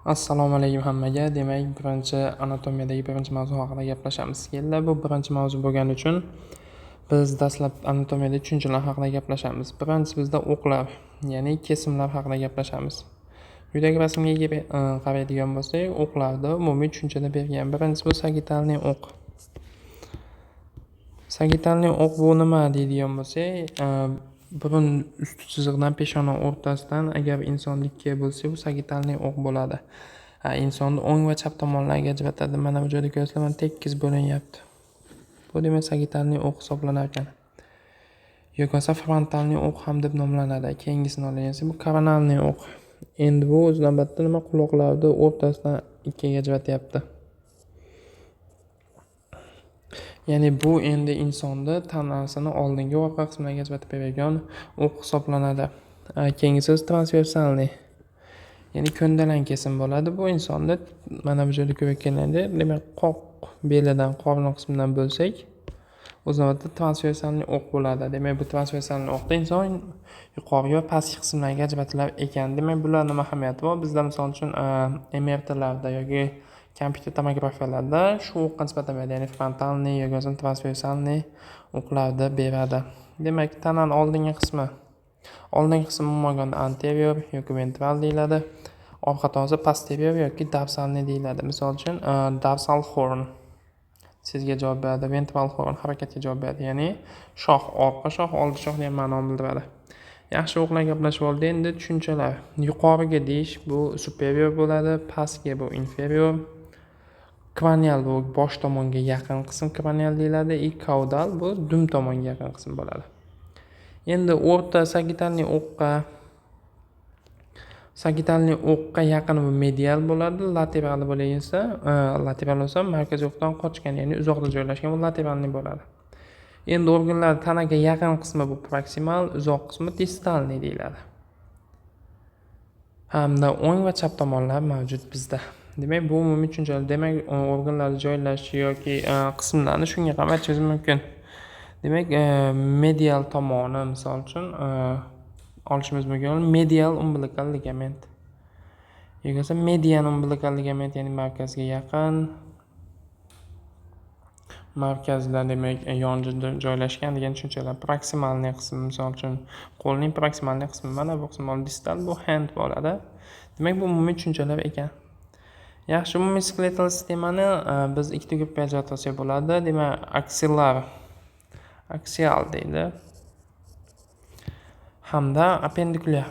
Assalomu alaykum hammaga. Demak, birinchi anatomiyadagi birinchi mavzu haqida gaplashamiz. Bu birinchi mavzu bo'lgani uchun biz dastlab anatomiyada tushunchalar haqida gaplashamiz. Birinchi bizda o'qlar, ya'ni kesimlar haqida gaplashamiz. Quyidagi rasmga qaraydigan bo'lsak, o'qlarda umumiy tushunchada bergan. Birinchisi bu sagitalniy o'q. Sagitalniy o'q bu nima deydigan bo'lsak, burun usti chiziqdan peshona o'rtasidan agar insonlikka bo'lsa, bu sagitalniy o'q bo'ladi. Insonni o'ng va chap tomonlariga ajratadi. Mana bu joyda ko'rsatma tekis bo'linyapti. Bu demak sagitalniy o'q hisoblanar ekan. Yoki bo'lmasa frontalniy o'q ham deb nomlanadi. Keyingisini olsangiz, bu koronalniy o'q. Endi bu o'z navbatida nima quloqlarni o'rtasidan ikkiga ajratyapti. Ya'ni bu endi insonni tanasini oldingi va orqa qismlariga ajratib beradigan o'q hisoblanadi. Keyingisi transversalniy. Ya'ni ko'ndalang kesim bo'ladi. Bu insonni mana bu joyda ko'rayotganda, demak qoq belidan, qorin qismidan bo'lsak, o'z navbatida transversalniy o'q bo'ladi. Demak, bu transversalniy o'qda inson yuqori va pastki qismlarga ajratilar ekan. Demak, bularning ahamiyati bor. Bizda misol uchun MRTlarda yoki kompyuter tomografiyalarda shu o'qqa nisbatan beradi, ya'ni frontalniy yoki transversalniy o'qlarni beradi. Demak, tananing oldingi qismi umuman anterior yoki ventral deyiladi. Orqa tomoni posterior yoki dorsalniy deyiladi. Misol uchun dorsal horn sizga javob beradi, ventral horn harakatga javob beradi, ya'ni shoh, orqa shoh, oldi shoh degan ma'noni bildiradi. Yaxshi o'qlar gaplashib oldik. Endi tushunchalar. Yuqoriga deyish bu superior bo'ladi, pastga bu inferior. Kranial bu bosh tomonga yaqin qism kranial deyiladi. Kaudal bu dum tomonga yaqin qism bo'ladi. Endi o'rta sagitalniy o'qqa yaqin bu medial bo'ladi. Lateral bo'lsa markaziy o'qdan qochgan, ya'ni uzoqda joylashgan, bu lateralniy bo'ladi. Endi organlar tanaga yaqin qismi bu proksimal, uzoq qismi distalniy deyiladi. Hamda o'ng va chap tomonlar mavjud bizda. Demak, bu umumiy tushunchalar. Demak, organlarni joylashish yoki qismlarni shunga qarab aytishimiz mumkin. Demak, medial tomoni misol uchun olishimiz mumkin. Medial umbilical ligament. Yoki esa median umbilical ligament, ya'ni markazga yaqin. Markazda demak yonida joylashgan degan tushunchalar. Proksimalniy qism, misol uchun qo'lning proksimalniy qismi, mana bu qism distal, bu hand bo'ladi. Demak, bu umumiy tushunchalar ekan. Yaxshi, umumiy skeletal sistemani biz ikkita gruppaga ajratsak bo'ladi. Demak, aksial deydi. Hamda appendikulyar.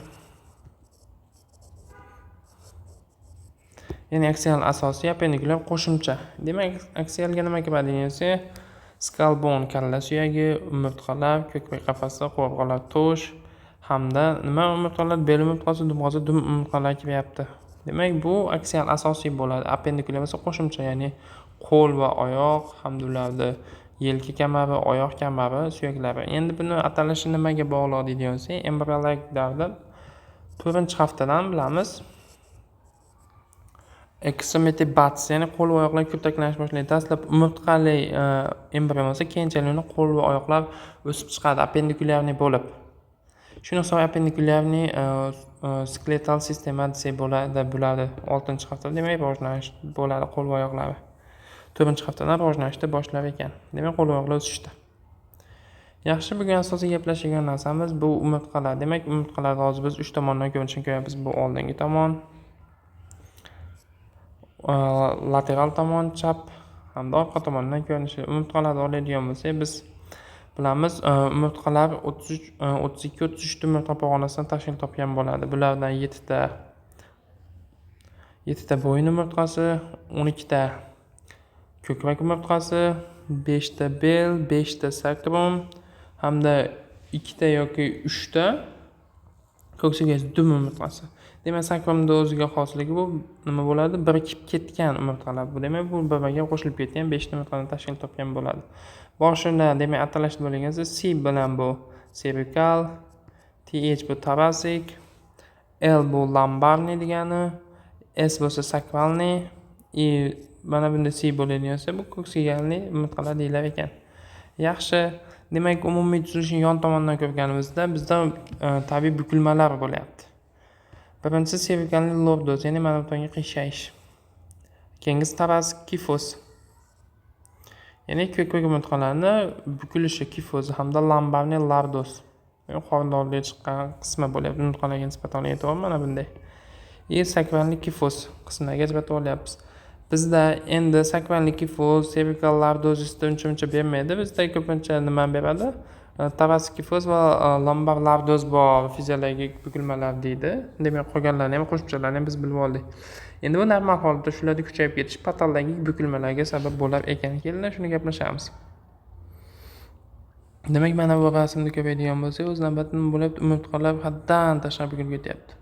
Ya'ni aksial asosiy, appendikulyar qo'shimcha. Demak, aksialga nima kiradi desa, skull bone kalla suyagi, umurtqalar, ko'krak qafasi, qo'rg'onlar, tosh hamda nima umurtqalar, bel umurtqasi, dum umurtqalar kiryapti. Demak, bu aksial asosiy bo'ladi. Appendikulyar esa qo'shimcha, ya'ni qo'l va oyoq hamda ularda yelka kamari, oyoq kamari, suyaklari. Endi buni atalishi nimaga bog'liq deydigan bo'lsak, embrionalik davrda 4-haftadan bilamiz. Exometibats, ya'ni qo'l va oyoqlar kurtaklanish boshlaydi. Dastlab umurtqali embrion bo'lsa, keyinchalik uni qo'l va oyoqlar o'sib chiqadi appendikulyarniy bo'lib. Shuni hisob appendikulyarniy skeletal sistema desak bo'ladi. Bularni 6-haftada demak rivojlanish bo'ladi qo'l va oyoqlari. 4-haftadan rivojlanishni boshlar ekan. Demak, qo'l va oyoqlar o'sishdi. Yaxshi, bugun asosiy gaplashadigan narsamiz bu umurtqalar. Demak, umurtqalarni hozir biz 3 tomondan ko'rishni ko'ryapmiz. Bu oldingi tomon, lateral tomon, chap hamda orqa tomondan ko'rinishi. Umurtqalarni oladigan bo'lsak, biz bilamiz, umurtqalar 32-33 umurtqa pog'onasidan tashkil topgan bo'ladi. Bulardan 7 ta bo'yin umurtqasi, 12 ta ko'krak umurtqasi, 5 ta bel, 5 ta sakrum hamda 2 ta yoki 3 ta ko'ksigaysiz dum umurtqasi. Demak, sakrumda o'ziga xosligi bu nima bo'ladi? Birikib ketgan umurtqalar. Bu demak, bu bir-biriga qo'shilib ketgan 5 ta umurtqadan tashkil topgan bo'ladi. Boshida demak atalash bo'lgansa, C bilan bu cervical, TH bu thoracic, L bu lumbarniy degani, S bo'lsa sakralniy, mana bunda C bo'ladigansa bu ko'ksigayli umurtqalar deyilar ekan. Yaxshi, demak umumiy tuzilishni yon tomondan ko'rganimizda bizda tabiiy bukilmalar bo'lyapti. Birinchisi servikalniy lordoz, ya'ni mana bu tomonga qiyshaysh. Keyingisi tarasic kifoz. Ya'ni ko'krak umurtqalarni bukilishi kifozi hamda lombarniy lordoz. Qorindorga chiqqan qismi bo'lyapti. Umurtqalarga nisbatan e'tibor mana bunday. Sakranli kifoz qismiga ajratib olyapmiz. Bizda endi sakranli kifoz, servikal lordozisda uncha bermaydi. Bizda ko'pincha nima beradi? Tarasic kifoz va lombar lordoz bor fiziologik bukilmalar deydi. Demak, qolganlarni ham qo'shimchalarni ham biz bilib oldik. Endi bu normal holatda shularda kuchayib ketish patologik bukilmalarga sabab bo'lar ekan. Keling, shuni gaplashamiz. Demak, mana bu rasmni ko'radigan bo'lsak, o'z navbatida nima bo'lyapti? Umurtqalar haddan tashqari bukilib ketyapti.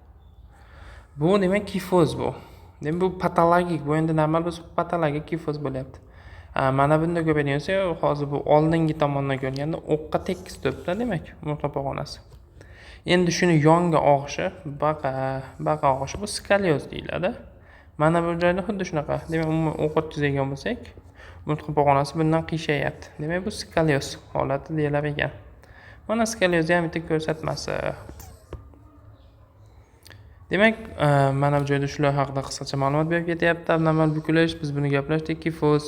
Bu demak kifoz bu. Demak, bu patologik, bu endi normal bo'lsa patologik kifoz bo'lyapti. Mana bunda ko'radigan bo'lsak, hozir bu oldingi tomondan ko'rganda o'qqa tekis turibdi, demak, umurtqa pog'onasi. Endi shuni yonga og'ishi, baqa og'ishi bu skalyoz deyiladi. Mana bu joyda xuddi shunaqa. Demak, umuman o'qqa tuzaygan bo'lsak, umurtqa pog'onasi bundan qiyshayapti. Demak, bu skalyoz holati deyilar ekan. Mana skalyoz ham bitta ko'rsatmasi. Demak, mana bu joyda shular haqida qisqacha ma'lumot berib ketyapti. Abnormal bukilish, biz buni gaplashdik, kifoz.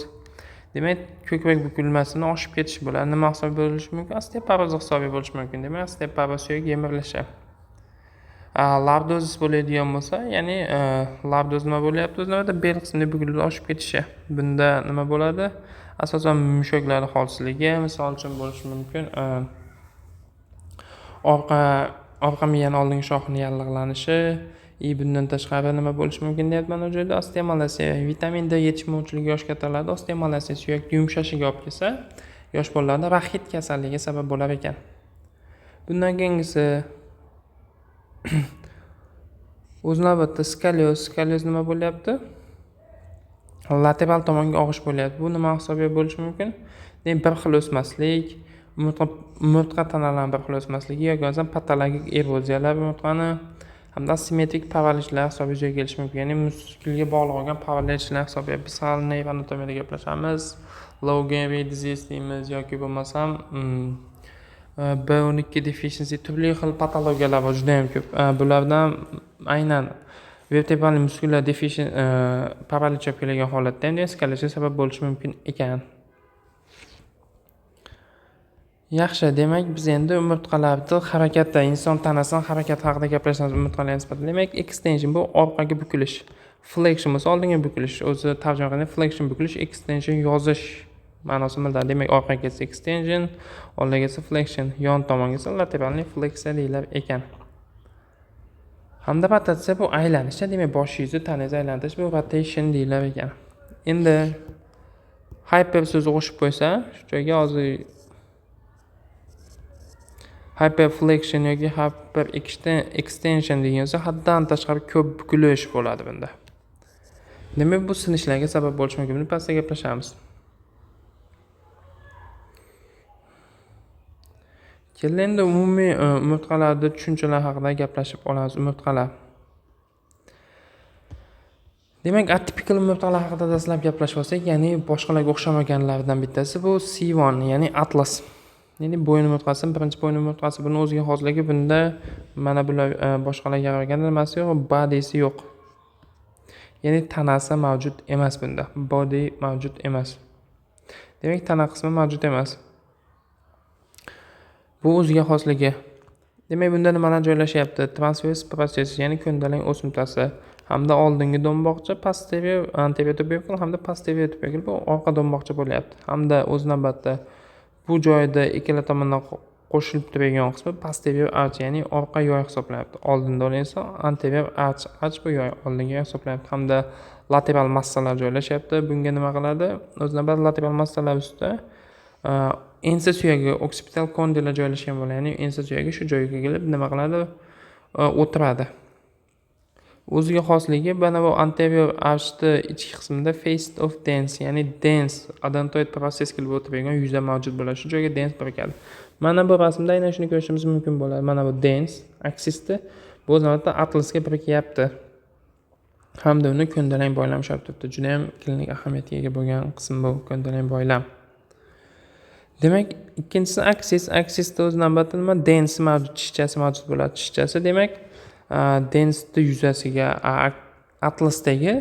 Demak, ko'krak bukilmasini oshib ketish bo'ladi. Nima hisob bo'lishi mumkin? Osteoporoz hisobi bo'lishi mumkin. Demak, osteoporoz suyak yemirilishi. Lordozis bo'ladigan bo'lsa, ya'ni lordoz nima bo'lyapti? O'z navbatida bel qismida bukilib oshib ketishi. Bunda nima bo'ladi? Asosan mushaklar holsizligi, misol uchun bo'lishi mumkin. Orqa miyaning oldingi shoxining yallig'lanishi, bundan tashqari nima bo'lishi mumkin deyapman bu joyda? Osteomalatsiya, vitamin D yetishmovchiligi yosh kattalarda osteomalatsiya suyak yumshashiga olib kelsa, yosh bolalarda raxit kasalligi sabab bo'lar ekan. Bundan keyingisi o'z navbatida skalyoz nima bo'lyapti? Lateral tomonga og'ish bo'lyapti. Bu nima hisobiga bo'lishi mumkin? Demak, bir xil o'smaslik, umurtqa tanalari bir xil o'smasligi yoki bo'lmasa patologik eroziyalar umurtqani hamda asimetrik parvarishlar hisobiga yuzaga kelishi mumkin. Ya'ni muskulga bog'liq bo'lgan parvarishlar hisobiga biz hal neyroanatomiyada gaplashamiz. Low gain weight disease deymiz yoki bo'lmasam B12 deficiency turli xil patologiyalar bor, juda ham ko'p. Bulardan aynan vertebral muskular paralish olib kelgan holatda ham skalyoz sabab bo'lishi mumkin ekan. Yaxshi, demak biz endi umurtqalarni harakati, inson tanasining harakati haqida gaplashamiz umurtqalarga nisbatan. Demak, extension bu orqaga bukilish. Flexion bo'lsa oldinga bukilish. O'zi tarjima qilganda flexion bukilish, extension yozish ma'nosini bildiradi. Demak, orqaga esa extension, oldiga esa flexion, yon tomonga esa lateralniy fleksiya deyilar ekan. Hamda rotatsiya bu aylanish, demak, boshingizni taningizni aylantirish bu rotation deyilar ekan. Endi hyper so'zi qo'shib qo'ysa, shu joyga hozir hyperflexion yoki hyper extension degansa haddan tashqari ko'p bukilish bo'ladi bunda. Demak, bu sinishlarga sabab bo'lishi mumkin. Buni pastda gaplashamiz. Keling, endi umumiy umurtqalarda tushunchalar haqida gaplashib olamiz. Umurtqalar. Demak, atipikal umurtqalar haqida dastlab gaplashib olsak, ya'ni boshqalarga o'xshamaganlardan bittasi bu C1, ya'ni atlas. Ya'ni bo'yin umurtqasi, birinchi bo'yin umurtqasi buni o'ziga xosligi, bunda mana bular boshqalarga qaraganda nimasi yo'q, body'si yo'q. Ya'ni tanasi mavjud emas bunda. Body mavjud emas. Demak, tana qismi mavjud emas. Bu o'ziga xosligi. Demak, bunda nimalar joylashyapti? Transvers process, ya'ni ko'ndalang o'simtasi hamda oldingi do'mboqcha, posterior, anterior tubercle hamda posterior tubercle bu orqa do'mboqcha bo'lyapti. Hamda o'z navbatida bu joyda ikkala tomondan qo'shilib turgan qismi posterior arch, ya'ni orqa yoy hisoblanadi. Oldinda esa anterior arch bu yoy oldingi hisoblanadi. Hamda lateral massalar joylashyapti. Bunga nima qiladi? O'z navbatida lateral massalar ustida ensa suyagi, occipital condylar joylashgan bo'ladi. Ya'ni ensa suyagi shu joyga kelib nima qiladi? O'tiradi. O'ziga xosligi mana bu anterior archning ichki qismida face of dens, ya'ni dens adenoid process kelib o'tirgan yuza mavjud bo'ladi. Shu joyga dens birikadi. Mana bu rasmda aynan shuni ko'rishimiz mumkin bo'ladi. Mana bu dens aksisda bu o'z navbatida atlasga birikyapti. Hamda uni ko'ndalang boylam ushlab turibdi. Juda ham klinik ahamiyatga ega bo'lgan qism bu ko'ndalang boylam. Demak, ikkinchisi aksisda o'z navbatida nima? Dens mavjud, tishchasi mavjud bo'ladi. Tishchasi demak, density yuzasiga atlasdagi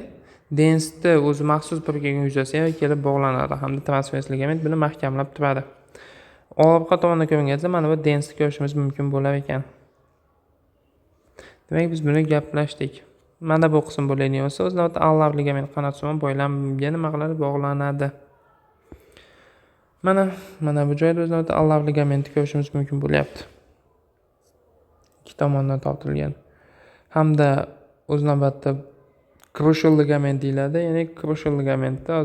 density o'zi maxsus bir kelgan yuzasiga kelib bog'lanadi hamda transvers ligament buni mahkamlab turadi. Orqa tomondan ko'ringanda mana bu density ko'rishimiz mumkin bo'lar ekan. Demak, biz buni gaplashdik. Mana bu qism bo'ladigan bo'lsa, o'z navbatida allar ligament qanotsimon boylamga nima qiladi? Bog'lanadi. Mana bu joyda o'z navbatida allar ligamenti ko'rishimiz mumkin bo'lyapti. Ikki tomondan tortilgan. Hamda o'z navbatida crucial ligament deyiladi. Ya'ni crucial ligamentda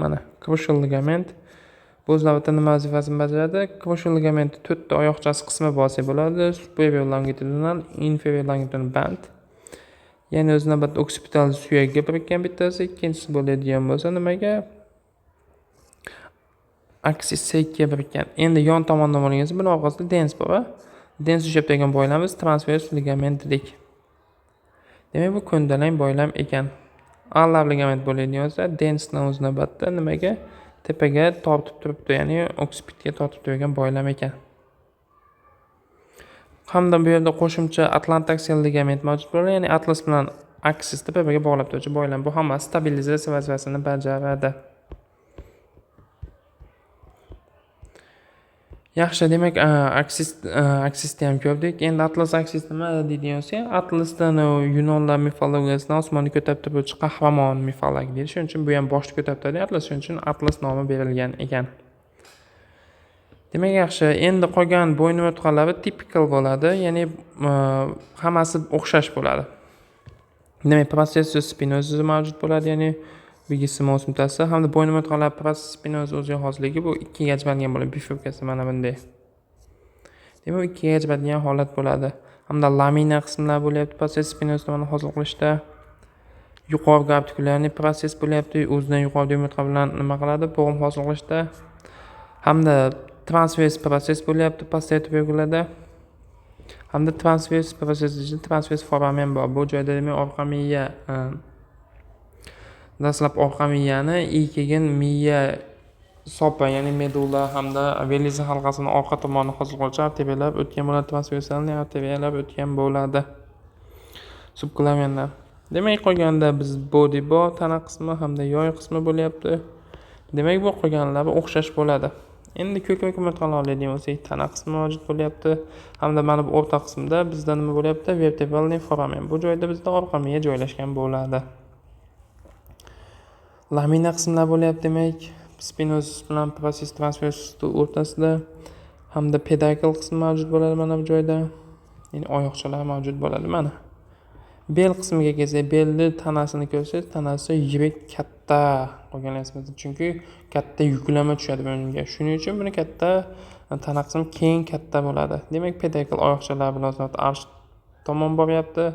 mana crucial ligament bu o'z navbatida nima vazifasini bajaradi? Crucial ligament 4 ta oyoqchasi qismi bosib bo'ladi. Superior longitudinal, inferior longitudinal band. Ya'ni o'z navbatida occipital suyakka birikkan bittasi, ikkinchisi bo'ladigan bo'lsa nimaga? Axis sekka birikkan. Endi yon tomondan bo'lgansa, buni orqasida dens bor. Dens ushlab turgan boylamimiz transvers ligament dedik. Demak, bu ko'ndalang boylam ekan. Allar ligament bo'ladigan bo'lsa, densdan o'z navbatida nimaga? Tepaga tortib turibdi, ya'ni occipitga tortib turgan boylam ekan. Hamda bu yerda qo'shimcha atlantaksial ligament mavjud bo'ladi, ya'ni atlas bilan aksisni bir-biriga bog'lab turuvchi boylam. Bu hammasi stabilizatsiya vazifasini bajaradi. Yaxshi, demak, aksisni ham ko'rdik. Endi atlas aksis nima deydigan bo'lsa, atlasdan yunonlar mifologiyasidan osmonni ko'tarib turuvchi qahramon mifologiya deydi. Shuning uchun bu ham boshni ko'tarib turadi atlas, shuning uchun atlas nomi berilgan ekan. Demak, yaxshi. Endi qolgan bo'yin umurtqalari typical bo'ladi, ya'ni hammasi o'xshash bo'ladi. Demak, processus spinosus mavjud bo'ladi, ya'ni bigissimus mutasi hamda bo'yin umurtqalari processus spinosus o'ziga xosligi bu ikkiga ajralgan bo'ladi. Bifurkasi mana bunday. Demak, ikkiga ajralgan holat bo'ladi. Hamda lamina qismlar bo'lyapti processus spinosus tomonidan hosil qilishda. Yuqorgi artikulyarniy proses bo'lyapti, o'zidan yuqorida umurtqa bilan nima qiladi? Bo'g'im hosil qilishda. Hamda transvers proses bo'lyapti posterior tuberkulada. Hamda transvers proses uchun transvers foramen bor. Bu joyda demak orqa miya dastlab orqa miyani keyin miya sopa, ya'ni medulla hamda velisa halqasini orqa tomoni hosil qiluvchi arteriyalar o'tgan bo'ladi, transversalniy arteriyalar o'tgan bo'ladi. Subklavianlar. Demak, qolganda biz body bor, tana qismi hamda yoy qismi bo'lyapti. Demak, bu qolganlari o'xshash bo'ladi. Endi ko'krak umurtqalar oladigan bo'lsak, tana qismi mavjud bo'lyapti. Hamda mana bu o'rta qismda bizda nima bo'lyapti? Vertebralniy foramen. Bu joyda bizda orqa miya joylashgan bo'ladi. Lamina qismlar bo'lyapti, demak, spinosus bilan processus transversus o'rtasida hamda pedikal qismi mavjud bo'ladi mana bu joyda. Ya'ni oyoqchalar mavjud bo'ladi mana. Bel qismiga kelsak, belni tanasini ko'rsangiz, tanasi yirik katta qolganingizda, chunki katta yuklama tushadi bunga. Shuning uchun buni katta tana qismi keng katta bo'ladi. Demak, pedikal oyoqchalar bilan arsh tomon boryapti.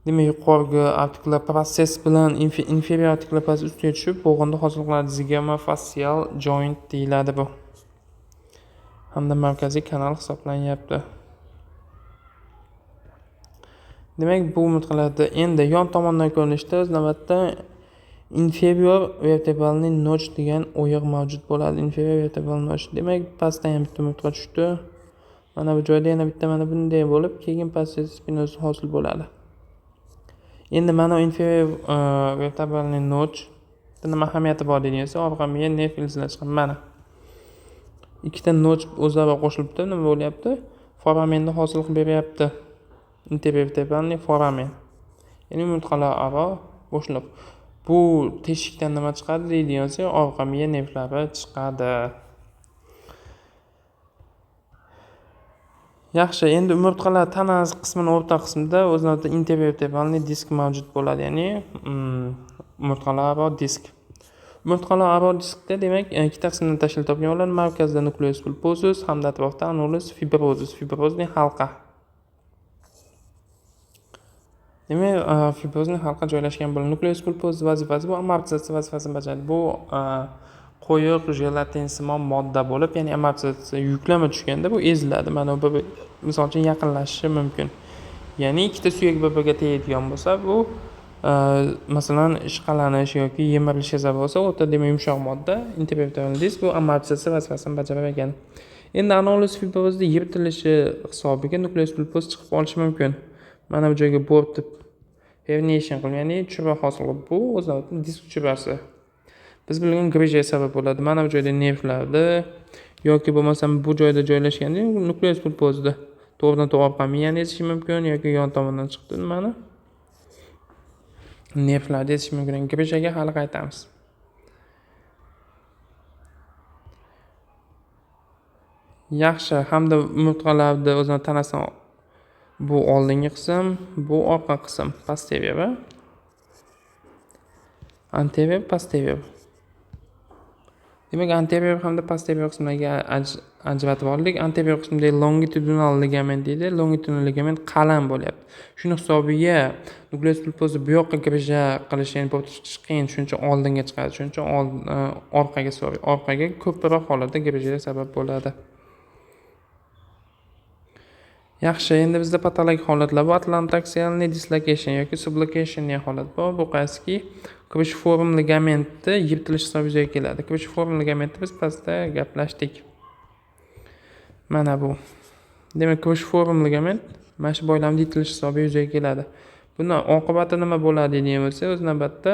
Demak, yuqorgi artikular proses bilan inferior artikular proses ustiga tushib, bo'g'inda hosil qiladi zygomofascial joint deyiladi bu. Hamda markaziy kanal hisoblanyapti. Demak, bu umurtqalarda endi yon tomondan ko'rinishda o'z navbatda inferior vertebralniy notch degan o'yiq mavjud bo'ladi. Inferior vertebral notch. Demak, pastdan ham bitta umurtqa tushdi. Mana bu joyda yana bitta mana bunday bo'lib, keyin processus spinosus hosil bo'ladi. Endi mana inferior vertebralniy notch nima ahamiyati bor deyilsa, orqa miya nerv filzlari chiqqan mana. Ikkita notch o'zaro qo'shilibdi, nima bo'lyapti? Foramenni hosil qilib beryapti. Intervertebralniy foramen. Ya'ni umurtqalar aro bo'shliq. Bu teshikdan nima chiqadi deydigan bo'lsa, orqa miya nervlari chiqadi. Yaxshi, endi umurtqalar tana qismining o'rta qismida o'z navbatida intervertebralniy disk mavjud bo'ladi, ya'ni umurtqalar aro disk. Umurtqalar aro diskda demak ikkita qismdan tashkil topgan bo'ladi. Markazda nucleus pulposus hamda atrofda annulus fibrosus, fibrozning halqa. Demak, fibrozning halqa joylashgan bo'ladi. Nucleus pulposus vazifasi bu amortizatsiya vazifasini bajaradi. Bu qo'yiq jelatinsimon modda bo'lib, ya'ni amortizatsiya yuklama tushganda bu eziladi. Mana bu misol uchun yaqinlashishi mumkin. Ya'ni ikkita suyak bir-biriga tegadigan bo'lsa, bu masalan ishqalanish yoki yemirilish sabab bo'lsa, o'rtada demak yumshoq modda, intervertebral disk bu amortizatsiya vazifasini bajarar ekan. Endi annulus fibrozning yirtilishi hisobiga nucleus pulposus chiqib olishi mumkin. Mana bu joyga borib deb herniation qilib, ya'ni chuba hosil qilib, bu o'z navbatida disk chubasi. Biz bilgan grijeya sabab bo'ladi. Mana bu joyda nervlarda yoki bo'lmasam bu joyda joylashganda nukleus pulpozida to'g'ridan-to'g'ri orqa miyani ezishi mumkin yoki yon tomondan chiqdi nimani nervlarda ezishi mumkin. Grijeyaga hali qaytamiz. Yaxshi hamda umurtqalarda o'zini tanasidan bu oldingi qism, bu orqa qism, posterior va anterior, posterior. Demak, anterior hamda posterior qismlarga ajratib oldik. Anterior qismda longitudinal ligament deydi. Longitudinal ligament qalin bo'lyapti. Shuning hisobiga nukleus pulpozni bu yoqqa grijeya qilish, ya'ni bo'lib chiqish qiyin, shuncha oldinga chiqadi. Shuncha orqaga ko'proq holatda grijeya sabab bo'ladi. Yaxshi, endi bizda patologik holatlar bu atlantaksialniy dislocation yoki subluxation degan holat bor. Bu qaysiki cruciform ligamentni yirtilish hisobiga yuzaga keladi. Cruciform ligamentni biz pastda gaplashdik. Mana bu. Demak, cruciform ligament mana shu boylamda yirtilish hisobiga yuzaga keladi. Bundan oqibati nima bo'ladi degan bo'lsa, o'z navbatda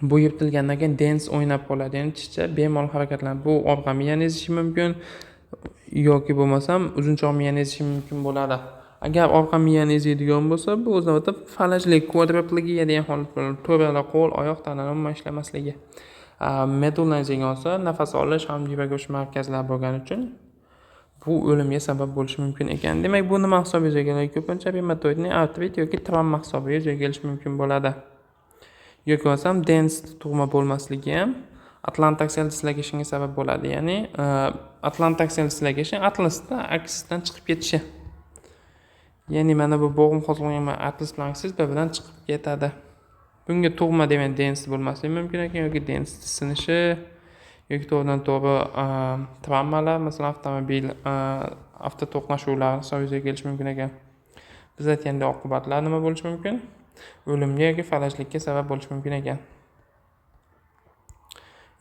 bu yirtilgandan keyin dens o'ynab qoladi. Ya'ni tishcha bemalol harakatlanadi. Bu orqa miyani ezishi mumkin yoki bo'lmasam uzunchoq miyani ezishi mumkin bo'ladi. Agar orqa miyani ezadigan bo'lsa, bu o'z navbatda falajlik, quadriplegiya degan holat bo'ladi. To'rala qo'l, oyoq, tananing umuman ishlamasligi. Medulla degan bo'lsa, nafas olish hamda yurak urish markazlari bo'lgani uchun bu o'limga sabab bo'lishi mumkin ekan. Demak, bu nima hisobiga yuzaga keladi? Ko'pincha reumatoidniy artrit yoki travma hisobiga yuzaga kelishi mumkin bo'ladi. Yoki bo'lmasam dens tug'ma bo'lmasligi ham atlantaksial dislocationga sabab bo'ladi. Ya'ni atlantaksial dislocation atlasda aksisdan chiqib ketishi. Ya'ni mana bu bo'g'im qo'zg'algan atlas bilan aksis bir-biridan chiqib ketadi. Bunga tug'ma degan dens bo'lmasligi mumkin ekan yoki dens sinishi yoki to'g'ridan-to'g'ri travmalar, masalan, avtomobil avtoto'qnashuvlar hisobiga yuzaga kelishi mumkin ekan. Biz aytgandek oqibatlar nima bo'lishi mumkin? O'limga yoki falajlikka sabab bo'lishi mumkin ekan.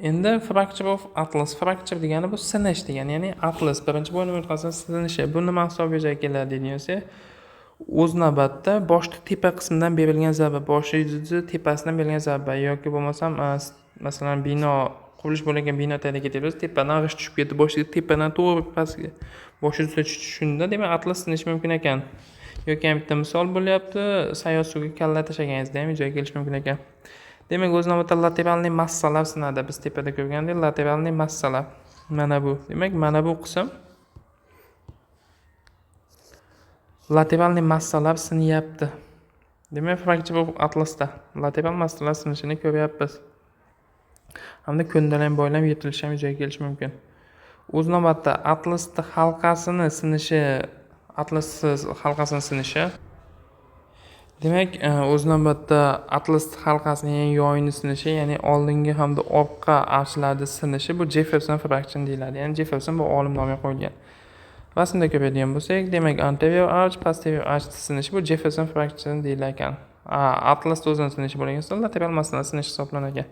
Endi fracture of atlas. Fracture degani bu sinish degani, ya'ni atlas birinchi bo'yin umurtqasining sinishi. Bu nima hisobiga yuzaga keladi deyilsa, o'z navbatda boshni tepa qismidan berilgan zarba, boshni tepasidan berilgan zarba yoki bo'lmasam masalan bino qurilish bo'layotgan bino tagiga ketib, tepadan g'isht tushib ketdi, boshiga tepadan to'g'ri pastga boshi ustiga tushishunda, demak atlas sinishi mumkin ekan. Yoki ham bitta misol bo'lyapti, sayoz suvga kalla tashlaganingizda ham yuzaga kelishi mumkin ekan. Demak, o'z navbatda lateralniy massalar sinadi. Biz tepada ko'rgandek lateralniy massalar. Mana bu. Demak, mana bu qism lateralniy massalar sinyapti. Demak, fracture of atlasda lateral massalar sinishini ko'ryapmiz. Hamda ko'ndalang bo'ylab yirtilishi ham yuzaga kelishi mumkin. O'z navbatda atlasning halqasini sinishi demak, o'z navbatda atlas halqasining yoyini sinishi, ya'ni oldingi hamda orqa archlarda sinishi bu Jefferson fracture deyiladi. Ya'ni Jefferson bu olim nomiga qo'yilgan. Rasmda ko'radigan bo'lsak, demak, anterior arch, posterior arch sinishi bu Jefferson fracture deyilar ekan. Atlas o'zini sinishi bo'lgan so'ng lateral massalar sinishi hisoblanar ekan.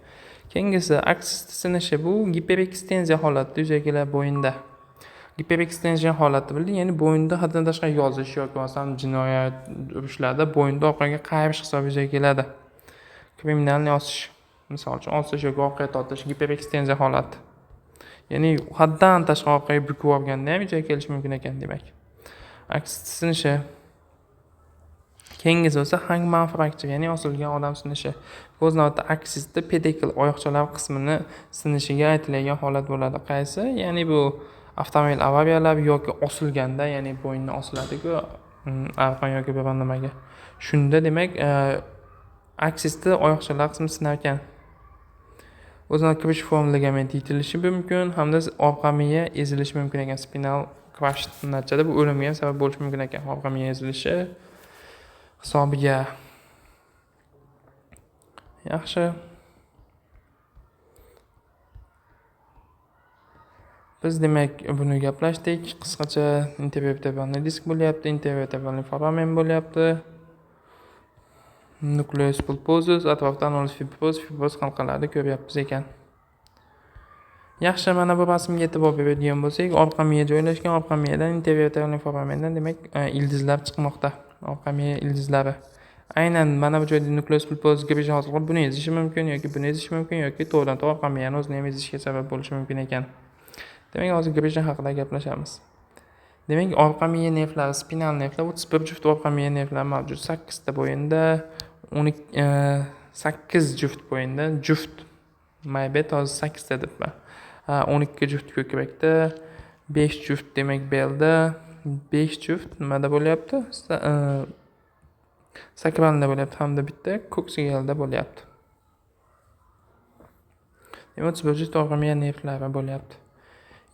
Keyingisi aksis sinishi bu giperekstenziya holatida yuzaga keladi bo'yinda. Giperekstenziya holati bildi, ya'ni bo'yinda haddan tashqari yozish yoki masalan jinoyat urushlarda bo'yinda orqaga qayrish hisobiga yuzaga keladi. Kriminalniy osish, misol uchun osish yoki orqaga tortish giperekstenziya holati. Ya'ni haddan tashqari orqaga bukib olganda ham yuzaga kelishi mumkin ekan demak. Aksis sinishi. Keyingisi bo'lsa hangman fracture, ya'ni osilgan odam sinishi. O'z navbatda aksisda pedikl oyoqchalar qismini sinishiga aytiladigan holat bo'ladi. Qaysi? Ya'ni bu avtomobil avariyalar yoki osilganda, ya'ni bo'yinni osiladi-ku, arqon yoki biron nimaga. Shunda demak, aksisda oyoqchalar qismi sinar ekan. O'zini cruciform ligament yetilishi mumkin hamda orqa miya ezilishi mumkin ekan. Spinal crash natijada bu o'limga sabab bo'lishi mumkin ekan. Orqa miya ezilishi hisobiga. Yaxshi. Biz demak buni gaplashdik. Qisqacha intervertebralniy disk bo'lyapti, intervertebralniy foramen bo'lyapti. Nucleus pulposus, atrofda anulus fibroz halqalarida ko'ryapmiz ekan. Yaxshi, mana bu rasmga e'tibor beradigan bo'lsak, orqa miya joylashgan, orqa miyadan intervertebralniy foramendan demak ildizlar chiqmoqda. orqa miya ildizlari. Aynan mana bu joyda nukleus pulpoz grija hosil qilib, buni ezishi mumkin yoki buni ezishi mumkin yoki to'g'ridan-to'g'ri orqa miyani o'zini ham ezishiga sabab bo'lishi mumkin ekan. Demak, hozir grija haqida gaplashamiz. Demak, orqa miya nervlari, spinal nervlar 31 juft orqa miya nervlari mavjud. 8 ta bo'yinda, 8 juft bo'yinda, juft. Maybet hozir 8 ta debman. 12 juft ko'krakda, 5 juft demak belda, 5 juft nimada bo'lyapti? Sakralda bo'lyapti hamda bitta ko'ksigilda bo'lyapti. Demak, 31 juft orqa miya nervlari bo'lyapti.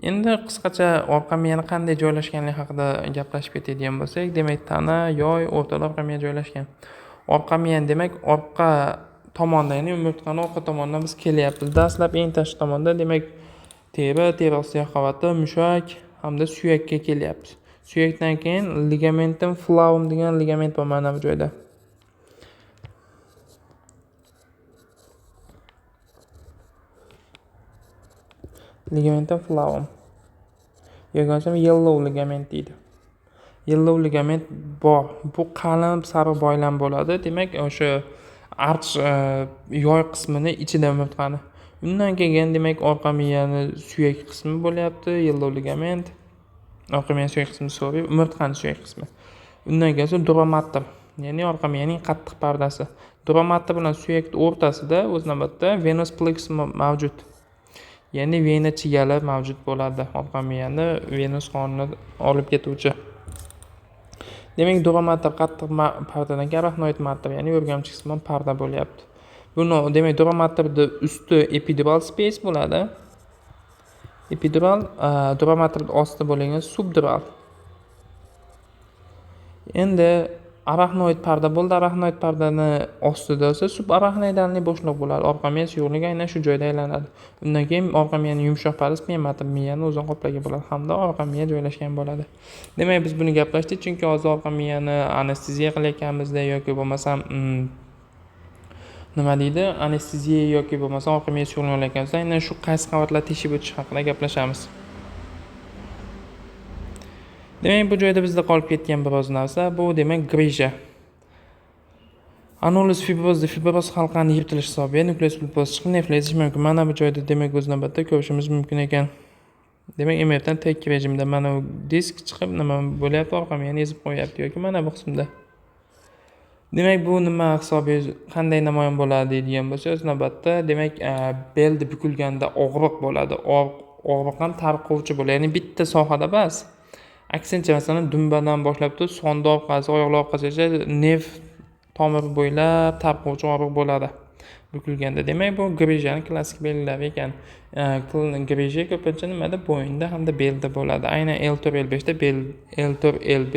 Endi qisqacha orqa miyani qanday joylashganligi haqida gaplashib ketadigan bo'lsak, demak tana, yoy, o'rtada orqa miya joylashgan. Orqa miya demak orqa tomonda, ya'ni umurtqani orqa tomonidan biz kelyapmiz. Dastlab eng tashqi tomonda demak teri ostiyoq qavati, mushak hamda suyakka kelyapmiz. Suyakdan keyin ligamentum flavum degan ligament bor mana bu joyda. Ligamentum flavum. Yo'g'onsam yellow ligament deydi. Yellow ligament bor. Bu qalin sariq boylam bo'ladi. Demak, o'sha arch yoy qismini ichida umurtqani. Undan keyin demak orqa miyani suyak qismi bo'lyapti, yellow ligament. Orqa miya suyak qismi so'ri, umurtqani suyak qismi. Undan keyin duromatr, ya'ni orqa miyaning qattiq pardasi. Duromatr bilan suyakning o'rtasida o'z navbatda venous plexus mavjud. Ya'ni vena chigali mavjud bo'ladi. Orqa miyani venous qonini olib ketuvchi. Demak, duromatr qattiq pardadan keyin arachnoid matr, ya'ni o'rgamchi qisman parda bo'lyapti. Buni demak duromatrda usti epidural space bo'ladi. Epidural, duromatrda osti bo'lgan subdural. Endi arachnoid parda bo'ldi. Arachnoid pardani ostida esa subarachnoidalniy bo'shliq bo'ladi. Orqa miya suyuqligi aynan shu joyda aylanadi. Undan keyin orqa miyaning yumshoq pardasi pnevmator miyani o'zini qoplagan bo'ladi hamda orqa miya joylashgan bo'ladi. Demak, biz buni gaplashdik, chunki hozir orqa miyani anesteziya qilayotganimizda yoki bo'lmasam nima deydi? Anesteziya yoki bo'lmasam orqa miya suyuqlanayotganimizda aynan shu qaysi qavatlar teshib o'tish haqida gaplashamiz. Demak, bu joyda bizda qolib ketgan biroz narsa, bu demak grija. Annulus fibroz halqani yirtilish hisobiga nukleus pulpoz chiqib nervlar ezish mumkin. Mana bu joyda demak o'z navbatda ko'rishimiz mumkin ekan. Demak, MRdan tek rejimda mana bu disk chiqib nima bo'lyapti? Orqa miyani ezib qo'yapti yoki mana bu qismda. Demak, bu nima hisobiga qanday namoyon bo'ladi deydigan bo'lsa, o'z navbatda demak belda bukilganda og'riq bo'ladi. Og'riq ham tarqovchi bo'ladi. Ya'ni bitta sohada emas. Aksincha masalan dumbadan boshlab turib sonda orqasi, oyoqlar orqasigacha nerv tomir bo'ylab tarqovchi og'riq bo'ladi bukilganda. Demak, bu grijaning klassik belgilari ekan. Grija ko'pincha nimada? Bo'yinda hamda belda bo'ladi. Aynan L4, L5 da L4, L5,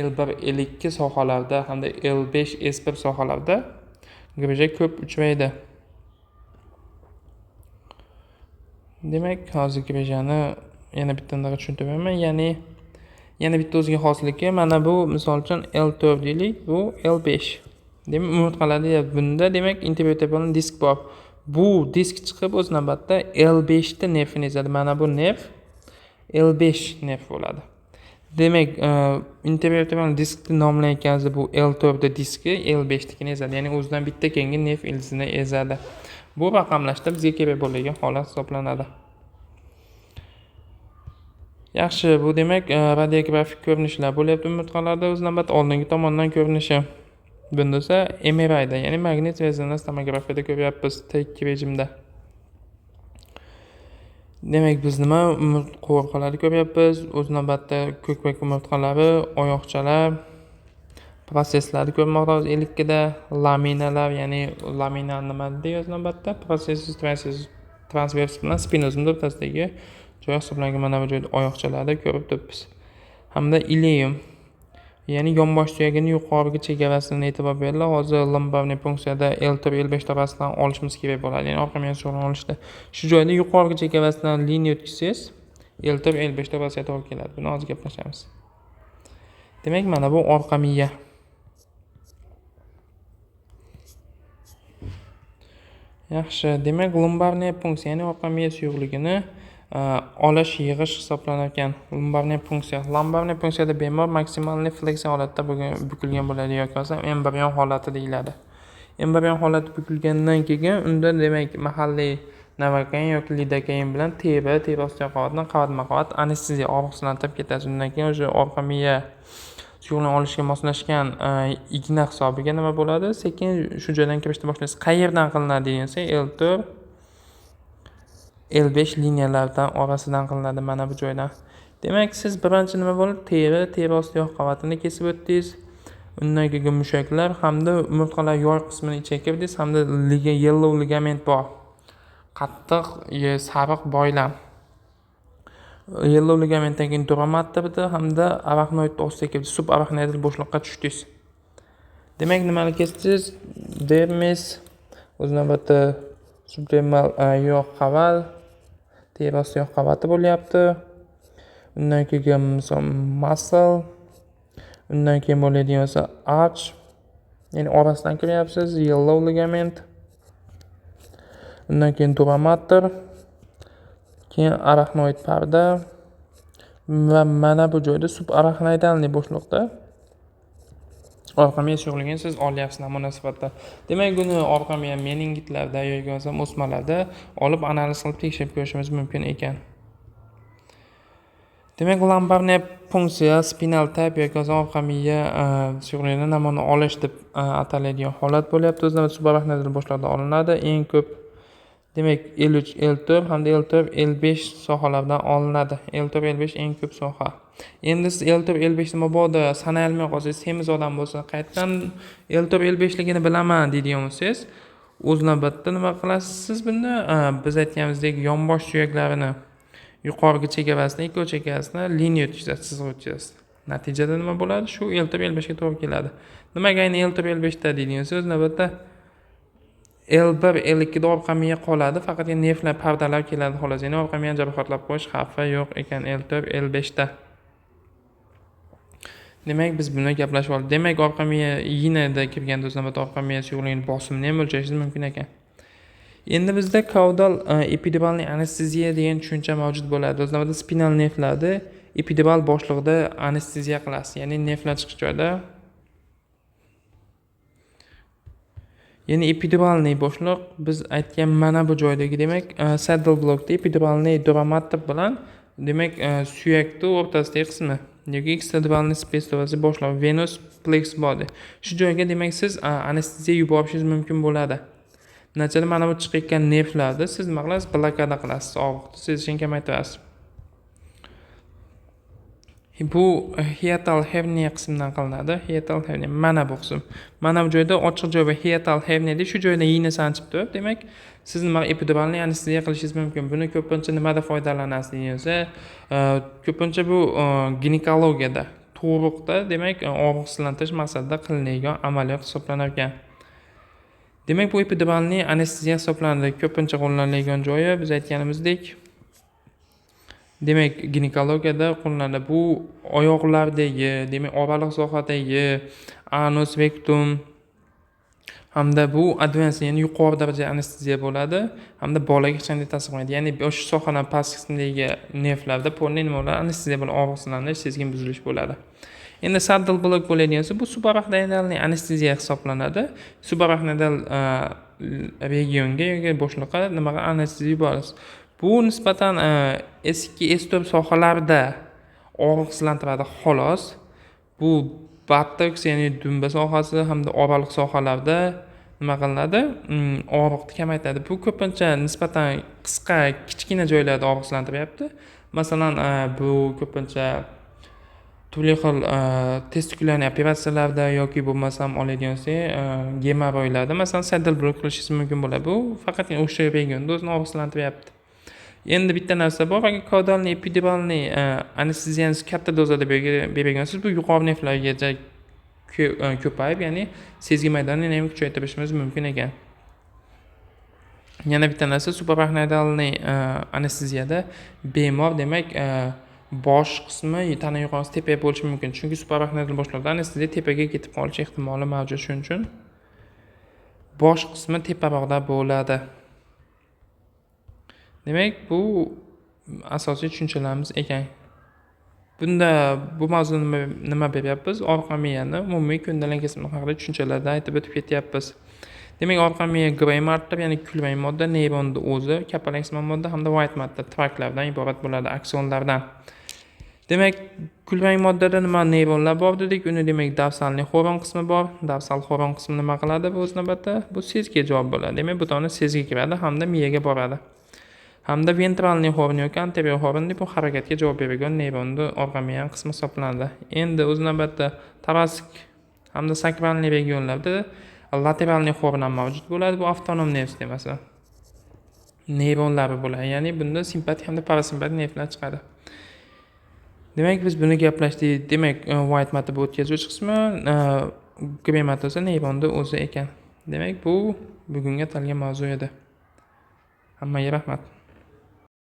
L1, L2 sohalarda hamda L5, S1 sohalarda grija ko'p uchraydi. Demak, hozir grijani yana bittadan tushuntiraman. Ya'ni yana bitta o'ziga xosligi, mana bu misol uchun L4 deylik, bu L5. Demak, umurtqalarda bunda demak intervertebral disk bor. Bu disk chiqib o'z navbatda L5 ta nervni ezadi. Mana bu nerv L5 nerv bo'ladi. Demak, intervertebral diskni nomlayotganimiz bu L4 da diski L5 nikini ezadi. Ya'ni o'zidan bitta keyingi nerv ildizini ezadi. Bu raqamlashda bizga kerak bo'lgan holat hisoblanadi. Yaxshi, bu demak radiografik ko'rinishlar bo'lyapti umurtqalarda o'z navbatda oldingi tomondan ko'rinishi. Bunda esa MRIda, ya'ni magnit rezonans tomografiyada ko'ryapmiz tek rejimda. Demak, biz nima umurtqalarni ko'ryapmiz? O'z navbatda ko'krak umurtqalari, oyoqchalar, proseslarni ko'rmoqdamiz. Elikkida laminalar, ya'ni lamina nima deydi o'z navbatda? Processus transvers bilan spinozning o'rtasidagi joy hisoblangan mana bu joyda oyoqchalarni ko'rib turibmiz. Hamda ileum, ya'ni yonbosh suyagining yuqorgi chegarasidan e'tibor beriladi. Hozir lumbarniy funksiyada L4, L5 orasidan olishimiz kerak bo'ladi. Ya'ni orqa miya suyuqligini olishda shu joyda yuqorgi chegarasidan liniya o'tkazsangiz L4, L5 orasiga to'g'ri keladi. Buni hozir gaplashamiz. Demak, mana bu orqa miya. Yaxshi, demak lumbarniy funksiya, ya'ni orqa miya suyuqligini olish yig'ish hisoblanar ekan. Lumbarniy punksiya. Lumbarniy punksiyada bemor maksimalniy fleksiya holatda bukilgan bo'ladi yoki bo'lmasa embrion holati deyiladi. Embrion holati bukilgandan keyin unda demak mahalliy Novocain yoki lidokain bilan teri osteoqovatdan qavat-maqavat anesteziya og'riqsizlantirib ketadi. Undan keyin o'sha orqa miya suyuqlik olishga moslashgan igna hisobiga nima bo'ladi? Sekin shu joydan kirishni boshlaysiz. Qayerdan qilinadi degansa, L4 L5 liniyalardan orasidan qilinadi mana bu joydan. Demak, siz birinchi nima bo'ldi? Teri osteoqovatini kesib o'tdingiz. Undan keyin mushaklar hamda umurtqalar yoy qismini ichiga kirdingiz hamda yellow ligament bor. Qattiq sariq boylam. Yellow ligamentdan keyin duromatda hamda arachnoid ostiga kirdi, subarachnoidal bo'shliqqa tushdingiz. Demak, nimani kesdingiz? Dermis, o'z navbatda subdermal yo'q qaval, teri osteoqovati bo'lyapti. Undan keyin muscle, undan keyin bo'ladigan bo'lsa arch, ya'ni orasidan kiryapsiz, yellow ligament. Undan keyin duromatdir. Keyin arachnoid parda va mana bu joyda subarachnoidalniy bo'shliqda orqa miya suyuqligini siz olyapsiz namuna sifatida. Demak, buni orqa miya meningitlarda yoki bo'lmasa o'smalarda olib analiz qilib tekshirib ko'rishimiz mumkin ekan. Demak, lumbarniy punksiya spinal tap yoki bo'lmasa orqa miya suyuqligini namuna olish deb ataladigan holat bo'lyapti. O'zidan subarachnoidal bo'shliqda olinadi. Eng ko'p demak L3, L4 hamda L4, L5 sohalardan olinadi. L4, L5 eng ko'p soha. Endi siz L4, L5 nima bo'ldi sanay olmay qolsangiz, semiz odam bo'lsa, qayerdan L4, L5ligini bilaman deydigan bo'lsangiz, o'z navbatda nima qilasiz? Siz bunda biz aytganimizdek yonbosh suyaklarini yuqorgi chegarasidan ikki chegarasini liniya o'tkazasiz, chizg'i o'tkazasiz. Natijada nima bo'ladi? Shu L4, L5 ga to'g'ri keladi. Nimaga ayni L4, L5 da deydigan bo'lsangiz, o'z navbatda L1, L2 da orqa miya qoladi, faqat nervlar pardalar keladi xolos. Ya'ni orqa miyani jarohatlab qo'yish xavfi yo'q ekan L4, L5 da. Demak, biz buni gaplashib oldik. Demak, orqa miya yinada kirganda o'z navbatda orqa miya suyuqligining bosimini ham o'lchashingiz mumkin ekan. Endi bizda kaudal epiduralniy anesteziya degan tushuncha mavjud bo'ladi. O'z navbatda spinal nervlarda epidural boshlig'ida anesteziya qilasiz. Ya'ni nervlar chiqish joyida ya'ni epiduralniy bo'shliq biz aytgan mana bu joydagi demak saddle blockda epiduralniy duromatdir bilan demak suyakning o'rtasidagi qismi yoki extraduralniy space to'g'risida boshliq venous plex body. Shu joyga demak siz anesteziya yuborishingiz mumkin bo'ladi. Natijada mana bu chiqayotgan nervlarni siz nima qilasiz? Blokada qilasiz, og'riqni sezishini kamaytirasiz. Bu hiatal hernia qismidan qilinadi. Hiatal hernia mana bu qism. Mana bu joyda ochiq joy va hiatal hernia deb shu joyda yina sanchib turib, demak, siz nima epiduralniy anesteziya qilishingiz mumkin. Buni ko'pincha nimada foydalanasiz degansa, ko'pincha bu ginekologiyada, tug'ruqda, demak, og'riqsizlantirish maqsadida qilinadigan amaliyot hisoblanar ekan. Demak, bu epiduralniy anesteziya hisoblanadi. Ko'pincha qo'llaniladigan joyi biz aytganimizdek demak, ginekologiyada qo'llanadi. Bu oyoqlardagi, demak, oraliq sohadagi anus, rektum hamda bu advanced, ya'ni yuqori darajadagi anesteziya bo'ladi, hamda bolaga hech qanday ta'sir qilmaydi. Ya'ni o'sha sohaning past qismidagi nervlarda polni nima bo'ladi? Anesteziya bilan og'riqsizlanish, sezgin buzilish bo'ladi. Endi saddle block bo'ladigansa, bu subarachnoidalniy anesteziya hisoblanadi. Subarachnoidal regionga yoki bo'shliqqa nimaga anesteziya yuborasiz. Bu nisbatan S2, S4 sohalarida og'riqsizlantiradi xolos. Bu buttocks, ya'ni dumba sohasi hamda oraliq sohalarda nima qilinadi? Og'riqni kamaytiradi. Bu ko'pincha nisbatan qisqa, kichkina joylarda og'riqsizlantiryapti. Masalan, bu ko'pincha turli xil testikulyarniy operatsiyalarda yoki bo'lmasam oladigan bo'lsak, gemoroylarda masalan saddle block qilishingiz mumkin bo'ladi. Bu faqat o'sha regionda o'zini og'riqsizlantiryapti. Endi bitta narsa bor, agar kaudalniy epiduralniy anesteziyani katta dozada bergansiz, bu yuqori nervlarga ko'payib, ya'ni sezgi maydonini ham kuchaytirishimiz mumkin ekan. Yana bitta narsa, subarachnoidalniy anesteziyada bemor demak bosh qismi tana yuqorisi tepaga bo'lishi mumkin. Chunki subarachnoidal boshliqda anesteziya tepaga ketib qolish ehtimoli mavjud. Shuning uchun bosh qismi teparoqda bo'ladi. Demak, bu asosiy tushunchalarimiz ekan. Bunda bu mavzuni nima beryapmiz? Orqa miyani umumiy ko'ndalang kesimlar haqida tushunchalarda aytib o'tib ketyapmiz. Demak, orqa miya gray matter, ya'ni kulrang modda, neyronni o'zi, kapalaksimon modda hamda white matter traklardan iborat bo'ladi, aksionlardan. Demak, kulrang moddada nima neyronlar bor dedik? Uni demak davsalniy xoron qismi bor. Davsal xoron qismi nima qiladi? Bu o'z navbatda bu sezgiga javob bo'ladi. Demak, bu tona sezgi kiradi hamda miyaga boradi. Hamda ventralniy xorin yoki anterior xorin deb bu harakatga javob beradigan neyronni orqa miya qismi hisoblanadi. Endi o'z navbatda tarasik hamda sakralniy regionlarda lateralniy xorin ham mavjud bo'ladi. Bu avtonom nerv sistemasi neyronlari bo'ladi. Ya'ni bunda simpatik hamda parasimpatik nervlar chiqadi. Demak, biz buni gaplashdik. Demak, white matter bu o'tkazuvchi qismi, gray matter esa neyronni o'zi ekan. Demak, bu bugunga atalgan mavzu edi. Hammaga rahmat.